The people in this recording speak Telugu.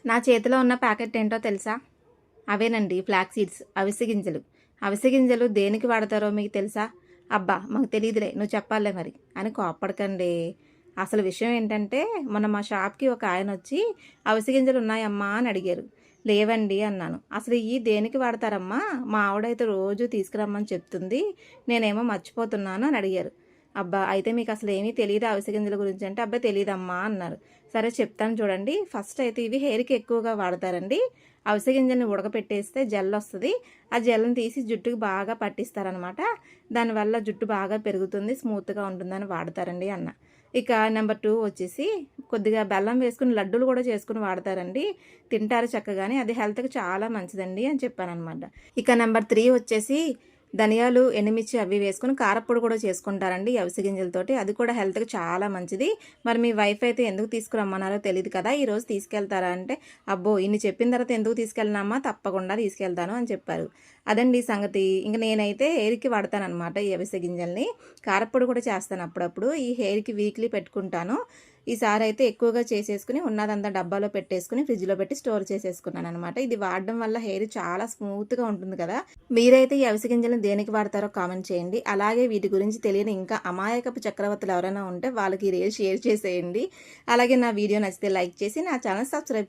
నా చేతిలో ఉన్న ప్యాకెట్ ఏంటో తెలుసా? అవేనండి ఫ్లాక్ సీడ్స్, అవిసె గింజలు. అవిసె గింజలు దేనికి వాడతారో మీకు తెలుసా? అబ్బా! మాకు తెలీదులే, నువ్వు చెప్పాలే మరి అని కోప్పడకండి. అసలు విషయం ఏంటంటే, మొన్న మా షాప్‌కి ఒక ఆయనొచ్చి అవిసె గింజలు ఉన్నాయమ్మా అని అడిగారు. లేవండి అన్నాను. అసలు ఇయి దేనికి వాడతారమ్మా? మా ఆవిడైతే రోజు తీసుకురమ్మని చెప్తుంది. నేనేమో మర్చిపోతున్నాను అని అడిగారు. అబ్బా! అయితే మీకు అసలు ఏమీ తెలీదా అవిసె గింజల గురించి అంటే, అబ్బా! తెలీదమ్మా అన్నారు. సరే చెప్తాను చూడండి. ఫస్ట్ అయితే ఇవి హెయిర్‌కి ఎక్కువగా వాడతారండి. అవిసె గింజల్ని ఉడకపెట్టేస్తే జెల్ వస్తది. ఆ జెల్‌ని తీసి జుట్టుకి బాగా పట్టిస్తారనమాట. దానివల్ల జుట్టు బాగా పెరుగుతుంది, స్మూత్‌గా ఉంటుందని వాడతారండి అన్న. ఇక నెంబర్ 2 వచ్చేసి కొద్దిగా బెల్లం వేసుకొని లడ్డూలు కూడా చేసుకొని వాడతారండి. తింటారు చక్కగాని, అది హెల్త్‌కి చాలా మంచిదండి అని చెప్పాననమాట. ఇక నెంబర్ 3 వచ్చేసి ధనియాలు, ఎండుమిర్చి అవి వేసుకొని కారప్పొడి కూడా చేసుకుంటారండి ఈ అవిసె గింజలతోటి. అది కూడా హెల్త్‌కి చాలా మంచిది. మరి మీ వైఫ్ అయితే ఎందుకు తీసుకురమ్మన్నారో తెలీదు కదా! ఈరోజు తీసుకెళ్తారా అంటే, అబ్బో! ఇన్ని చెప్పిన తర్వాత ఎందుకు తీసుకెళ్ళనమ్మా, తప్పకుండా తీసుకెళ్తాను అని చెప్పారు. అదండి సంగతి. ఇంక నేనైతే హెయిర్‌కి వాడతాననమాట ఈ అవిసె గింజల్ని. కారప్పొడి కూడా చేస్తాను అప్పుడప్పుడు. ఈ హెయిర్‌కి వీక్లీ పెట్టుకుంటాను. ఈసారి అయితే ఎక్కువగా చేసేసుకుని ఉన్నదంతా డబ్బాలో పెట్టేసుకుని ఫ్రిడ్జ్‌లో పెట్టి స్టోర్ చేసేసుకున్నాననమాట. ఇది వాడడం వల్ల హెయిర్ చాలా స్మూత్‌గా ఉంటుంది కదా! మీరైతే ఈ అవిసె గింజలను దేనికి వాడతారో కామెంట్ చేయండి. అలాగే వీటి గురించి తెలియని ఇంకా అమాయకపు చక్రవర్తులు ఎవరైనా ఉంటే వాళ్ళకి ఈ రీల్ షేర్ చేసేయండి. అలాగే నా వీడియో నచ్చితే లైక్ చేసి నా ఛానల్ సబ్స్క్రైబ్